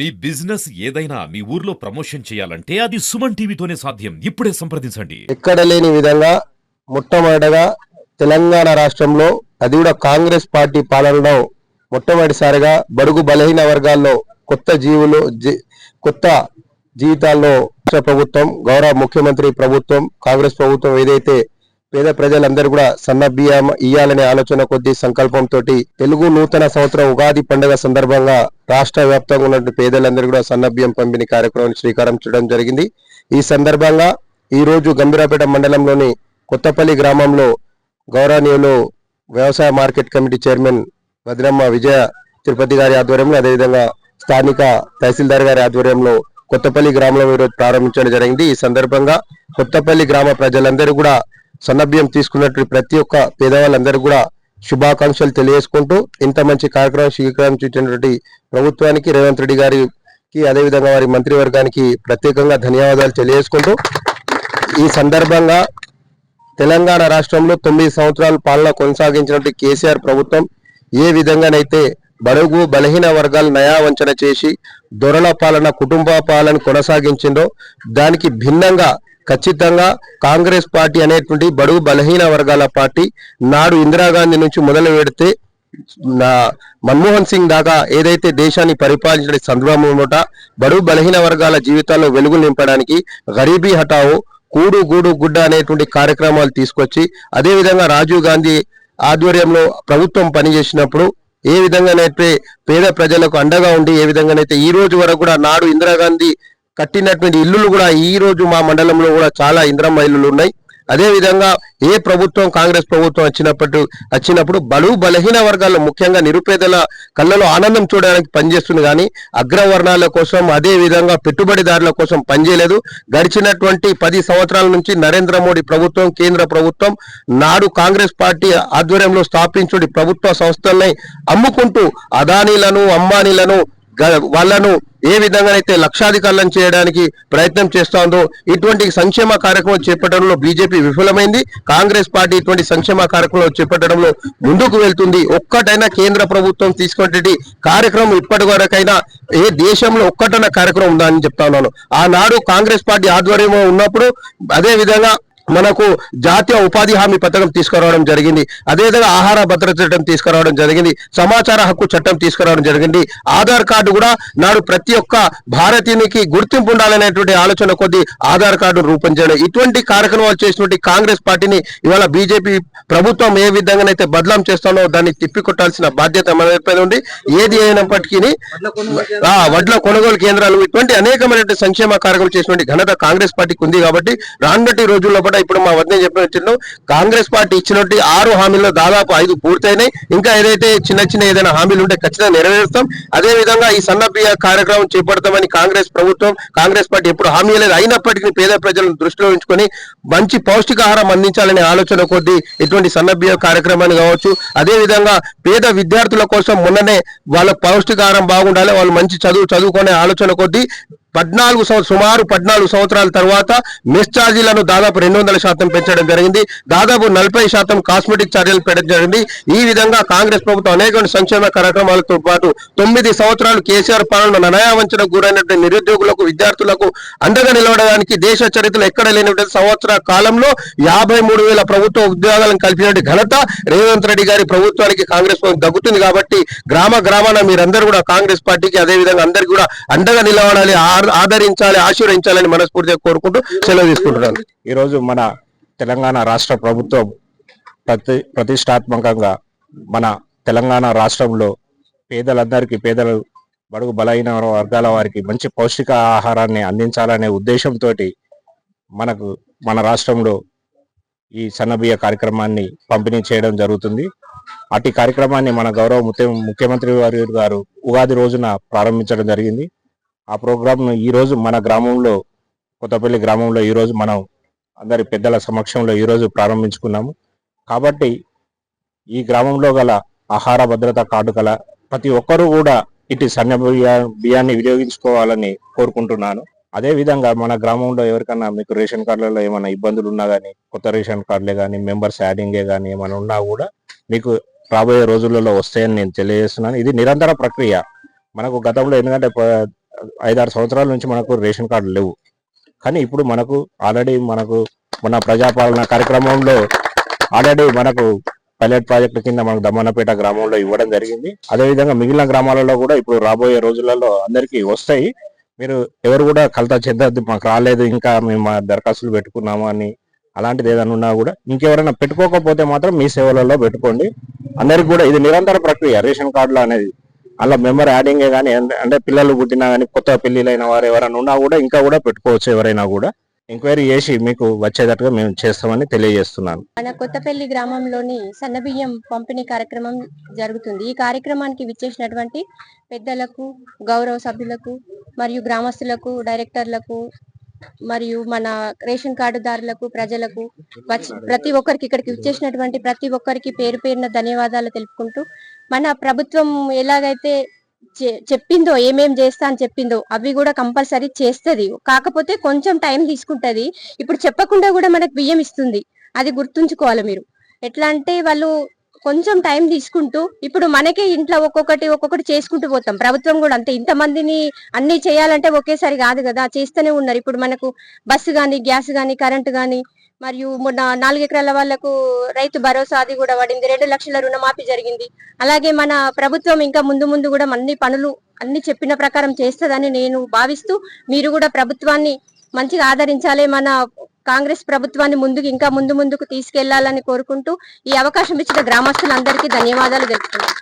మీ business ఏదైనా మీ ఊర్లో promotion చేయాలంటే అది సుమన్ టీవీతోనే సాధ్యం. ఇప్పుడే సంప్రదించండి. ఎక్కడ లేని విధంగా మొట్టమొదటగా తెలంగాణ రాష్ట్రంలో అది కూడా కాంగ్రెస్ పార్టీ పాలనలో మొట్టమొదటిసారిగా బడుగు బలహీన వర్గాల్లో కొత్త జీవితాల్లో ప్రభుత్వం, గౌరవ ముఖ్యమంత్రి ప్రభుత్వం, కాంగ్రెస్ ప్రభుత్వం ఏదైతే పేద ప్రజలందరూ కూడా సన్న బియ్యం ఇయ్యాలనే ఆలోచన కొద్ది సంకల్పంతో తెలుగు నూతన సంవత్సరం ఉగాది పండుగ సందర్భంగా రాష్ట్ర వ్యాప్తంగా ఉన్న పేదలందరూ కూడా సన్న బియ్యం పంపిణీ కార్యక్రమాన్ని శ్రీకారం చుట్టడం జరిగింది. ఈ సందర్భంగా ఈ రోజు గంభీరాపేట మండలంలోని కొత్తపల్లి గ్రామంలో గౌరవనీయులు వ్యవసాయ మార్కెట్ కమిటీ చైర్మన్ వదినమ్మ విజయ తిరుపతి గారి ఆధ్వర్యంలో, అదేవిధంగా స్థానిక తహసీల్దార్ గారి ఆధ్వర్యంలో కొత్తపల్లి గ్రామంలో ఈరోజు ప్రారంభించడం జరిగింది. ఈ సందర్భంగా కొత్తపల్లి గ్రామ ప్రజలందరూ కూడా సన్నబియ్యం తీసుకున్నట్టు ప్రతి ఒక్క పేదవాళ్ళందరూ కూడా శుభాకాంక్షలు తెలియజేసుకుంటూ ఇంత మంచి కార్యక్రమం శ్రీకారం చుట్టినటువంటి ప్రభుత్వానికి, రేవంత్ రెడ్డి గారికి, అదేవిధంగా వారి మంత్రివర్గానికి ప్రత్యేకంగా ధన్యవాదాలు తెలియజేసుకుంటూ ఈ సందర్భంగా తెలంగాణ రాష్ట్రంలో 9 సంవత్సరాల పాలన కొనసాగించినటువంటి కేసీఆర్ ప్రభుత్వం ఏ విధంగానైతే బడుగు బలహీన వర్గాలు నయావంచన చేసి దొరల పాలన, కుటుంబ పాలన కొనసాగించిందో దానికి భిన్నంగా ఖచ్చితంగా కాంగ్రెస్ పార్టీ అనేటువంటి బడుగు బలహీన వర్గాల పార్టీ నాడు ఇందిరాగాంధీ నుంచి మొదలు పెడితే మన్మోహన్ సింగ్ దాకా ఏదైతే దేశాన్ని పరిపాలించిన సందర్భంలో బడుగు బలహీన వర్గాల జీవితాల్లో వెలుగు నింపడానికి గరీబీ హటావో, కూడు గూడు గుడ్డ అనేటువంటి కార్యక్రమాలు తీసుకొచ్చి, అదేవిధంగా రాజీవ్ గాంధీ ఆధ్వర్యంలో ప్రభుత్వం పనిచేసినప్పుడు ఏ విధంగానైతే పేద ప్రజలకు అండగా ఉండి, ఏ విధంగానైతే ఈ రోజు వరకు కూడా నాడు ఇందిరాగాంధీ కట్టినటువంటి ఇల్లులు కూడా ఈ రోజు మా మండలంలో కూడా చాలా ఇందిరమ్మ ఇల్లులు ఉన్నాయి. అదే విధంగా ఏ ప్రభుత్వం, కాంగ్రెస్ ప్రభుత్వం వచ్చినప్పుడు బడుగు బలహీన వర్గాల్లో ముఖ్యంగా నిరుపేదల కళ్ళలో ఆనందం చూడడానికి పనిచేస్తుంది, కానీ అగ్రవర్ణాల కోసం, అదే విధంగా పెట్టుబడిదారుల కోసం పనిచేయలేదు. గడిచినటువంటి 10 సంవత్సరాల నుంచి నరేంద్ర మోడీ ప్రభుత్వం, కేంద్ర ప్రభుత్వం నాడు కాంగ్రెస్ పార్టీ ఆధ్వర్యంలో స్థాపించుడి ప్రభుత్వ సంస్థల్ని అమ్ముకుంటూ అదానీలను, అంబానీలను, వాళ్ళను ఏ విధంగానైతే లక్షాధికారులను చేయడానికి ప్రయత్నం చేస్తోందో ఇటువంటి సంక్షేమ కార్యక్రమం చేపట్టడంలో బీజేపీ విఫలమైంది. కాంగ్రెస్ పార్టీ ఇటువంటి సంక్షేమ కార్యక్రమం చేపట్టడంలో ముందుకు వెళ్తుంది. ఒక్కటైనా కేంద్ర ప్రభుత్వం తీసుకునే కార్యక్రమం ఇప్పటి వరకైనా ఏ దేశంలో ఒక్కటైనా కార్యక్రమం ఉందా అని చెప్తా ఉన్నాను. ఆనాడు కాంగ్రెస్ పార్టీ ఆధ్వర్యంలో ఉన్నప్పుడు అదే విధంగా మనకు జాతీయ ఉపాధి హామీ పథకం తీసుకురావడం జరిగింది, అదేవిధంగా ఆహార భద్రత చట్టం తీసుకురావడం జరిగింది, సమాచార హక్కు చట్టం తీసుకురావడం జరిగింది, ఆధార్ కార్డు కూడా నాడు ప్రతి ఒక్క భారతీయునికి గుర్తింపు ఉండాలనేటువంటి ఆలోచన కొద్ది ఆధార్ కార్డు రూపొందించడం, ఇటువంటి కార్యక్రమాలు చేసినటువంటి కాంగ్రెస్ పార్టీని ఇవాళ బీజేపీ ప్రభుత్వం ఏ విధంగానైతే బదలాం చేస్తానో దాన్ని తిప్పికొట్టాల్సిన బాధ్యత మన పైన ఉంది. ఏది అయినప్పటికీ వడ్ల కొనుగోలు కేంద్రాలు, ఇటువంటి అనేకమైనటువంటి సంక్షేమ కార్యక్రమాలు చేసినటువంటి ఘనత కాంగ్రెస్ పార్టీకి ఉంది. కాబట్టి రానున్నటి రోజుల్లో ఇప్పుడు మా వద్ద చెప్పినట్టు కాంగ్రెస్ పార్టీ ఇచ్చినట్టు 6 హామీల్లో దాదాపు 5 పూర్తయినాయి. ఇంకా ఏదైతే చిన్న ఏదైనా హామీలు ఉంటే ఖచ్చితంగా నెరవేరుస్తాం. అదే విధంగా ఈ సన్నబియ్య కార్యక్రమం చేపడతామని కాంగ్రెస్ ప్రభుత్వం, కాంగ్రెస్ పార్టీ ఎప్పుడు హామీ లేదు. అయినప్పటికీ పేద ప్రజలను దృష్టిలో ఉంచుకొని మంచి పౌష్టికాహారం అందించాలనే ఆలోచన కొద్దీ ఇటువంటి సన్నబియ్య కార్యక్రమాన్ని కావచ్చు, అదే విధంగా పేద విద్యార్థుల కోసం మొన్ననే వాళ్ళ పౌష్టికాహారం బాగుండాలి, వాళ్ళు మంచి చదువుకునే ఆలోచన కొద్దీ సుమారు 14 సంవత్సరాల తర్వాత మెస్ ఛార్జీలను దాదాపు 200% పెంచడం జరిగింది. దాదాపు 40% కాస్మెటిక్ ఛార్జీలు పెట్టడం జరిగింది. ఈ విధంగా కాంగ్రెస్ ప్రభుత్వం అనేక సంక్షేమ కార్యక్రమాలతో పాటు 9 సంవత్సరాలు కేసీఆర్ పాలన నయావంచనకు గురైనటువంటి నిరుద్యోగులకు, విద్యార్థులకు అండగా నిలవడానికి దేశ చరిత్రలో ఎక్కడ లేనటువంటి సంవత్సర కాలంలో 53,000 ప్రభుత్వ ఉద్యోగాలను కల్పించిన ఘనత రేవంత్ రెడ్డి గారి ప్రభుత్వానికి కాంగ్రెస్ ప్రభుత్వం దక్కుతుంది. కాబట్టి గ్రామాన మీరందరూ కూడా కాంగ్రెస్ పార్టీకి, అదే విధంగా అందరికీ కూడా అండగా నిలబడాలి, ఆదరించాలి, ఆశీర్వదించాలని మనస్ఫూర్తిగా కోరుకుంటూ సెలవు తీసుకుంటున్నాను. ఈరోజు మన తెలంగాణ రాష్ట్ర ప్రభుత్వం ప్రతిష్టాత్మకంగా మన తెలంగాణ రాష్ట్రంలో పేదలు బడుగు బలహీన వర్గాల వారికి మంచి పౌష్టిక ఆహారాన్ని అందించాలనే ఉద్దేశంతో మన రాష్ట్రంలో ఈ సన్నబియ్య కార్యక్రమాన్ని పంపిణీ చేయడం జరుగుతుంది. అటు కార్యక్రమాన్ని మన గౌరవ ముఖ్యమంత్రి గారు ఉగాది రోజున ప్రారంభించడం జరిగింది. ఆ ప్రోగ్రాంను ఈరోజు మన గ్రామంలో, కొత్తపల్లి గ్రామంలో ఈరోజు మనం అందరి పెద్దల సమక్షంలో ఈరోజు ప్రారంభించుకున్నాము. కాబట్టి ఈ గ్రామంలో గల ఆహార భద్రత కార్డు గల ప్రతి ఒక్కరూ కూడా ఇటు సన్న బియ్యాన్ని వినియోగించుకోవాలని కోరుకుంటున్నాను. అదేవిధంగా మన గ్రామంలో ఎవరికన్నా మీకు రేషన్ కార్డులలో ఏమైనా ఇబ్బందులు ఉన్నా కానీ, కొత్త రేషన్ కార్డులే కానీ, మెంబర్స్ యాడింగే కానీ ఏమైనా ఉన్నా కూడా మీకు రాబోయే రోజులలో వస్తాయని నేను తెలియజేస్తున్నాను. ఇది నిరంతర ప్రక్రియ. మనకు గతంలో ఎందుకంటే 5-6 సంవత్సరాల నుంచి మనకు రేషన్ కార్డు లేవు. కానీ ఇప్పుడు మనకు ఆల్రెడీ మన ప్రజాపాలన కార్యక్రమంలో ఆల్రెడీ మనకు పైలట్ ప్రాజెక్టు కింద మనకు దమ్మన్నపేట గ్రామంలో ఇవ్వడం జరిగింది. అదేవిధంగా మిగిలిన గ్రామాలలో కూడా ఇప్పుడు రాబోయే రోజులలో అందరికీ వస్తాయి. మీరు ఎవరు కూడా కలత చెందద్దు, మాకు రాలేదు ఇంకా మేము మా దరఖాస్తులు పెట్టుకున్నాము అని. అలాంటిది ఏదైనా ఉన్నా కూడా ఇంకెవరైనా పెట్టుకోకపోతే మాత్రం మీ సేవలలో పెట్టుకోండి. అందరికి కూడా ఇది నిరంతర ప్రక్రియ రేషన్ కార్డులు అనేది. అలా మెంబర్ యాడింగే కానీ అంటే పిల్లలు పుట్టినా కానీ కొత్త పెళ్లిలైన వారు ఎవరైనా ఉన్నా కూడా ఇంకా కూడా పెట్టుకోవచ్చు. ఎవరైనా కూడా ఎంక్వైరీ చేసి మీకు వచ్చేటట్టుగా మేము చేస్తామని తెలియజేస్తున్నాను. మన కొత్తపల్లి గ్రామంలోని సన్నబియ్యం పంపిణీ కార్యక్రమం జరుగుతుంది. ఈ కార్యక్రమానికి విచ్చేసినటువంటి పెద్దలకు, గౌరవ సభ్యులకు మరియు గ్రామస్తులకు, డైరెక్టర్లకు మరియు మన రేషన్ కార్డుదారులకు, ప్రజలకు ప్రతి ఒక్కరికి ఇక్కడికి విచ్చేసినటువంటి ప్రతి ఒక్కరికి పేరు పేరున ధన్యవాదాలు తెలుపుకుంటూ, మన ప్రభుత్వం ఎలాగైతే చెప్పిందో ఏమేం చేస్తా అని చెప్పిందో అవి కూడా కంపల్సరీ చేస్తది. కాకపోతే కొంచెం టైం తీసుకుంటది. ఇప్పుడు చెప్పకుండా కూడా మనకు బియ్యం ఇస్తుంది, అది గుర్తుంచుకోవాలి మీరు. ఎట్లా అంటే వాళ్ళు కొంచెం టైం తీసుకుంటూ ఇప్పుడు మనకే ఇంట్లో ఒక్కొక్కటి చేసుకుంటూ పోతాం. ప్రభుత్వం కూడా అంతే, ఇంతమందిని అన్ని చేయాలంటే ఒకేసారి కాదు కదా, చేస్తూనే ఉన్నారు. ఇప్పుడు మనకు బస్సు గాని, గ్యాస్ గాని, కరెంటు గాని, మరియు మొన్న 4 ఎకరాల వాళ్లకు రైతు భరోసా అది కూడా పడింది. 2 లక్షల రుణమాఫీ జరిగింది. అలాగే మన ప్రభుత్వం ఇంకా ముందు కూడా అన్ని పనులు అన్ని చెప్పిన ప్రకారం చేస్తదని నేను భావిస్తూ, మీరు కూడా ప్రభుత్వాన్ని మంచిగా ఆదరించాలి, మన కాంగ్రెస్ ప్రభుత్వాన్ని ఇంకా ముందుకు తీసుకెళ్లాలని కోరుకుంటూ ఈ అవకాశం ఇచ్చిన గ్రామస్తులందరికీ ధన్యవాదాలు తెలుపుతున్నాను.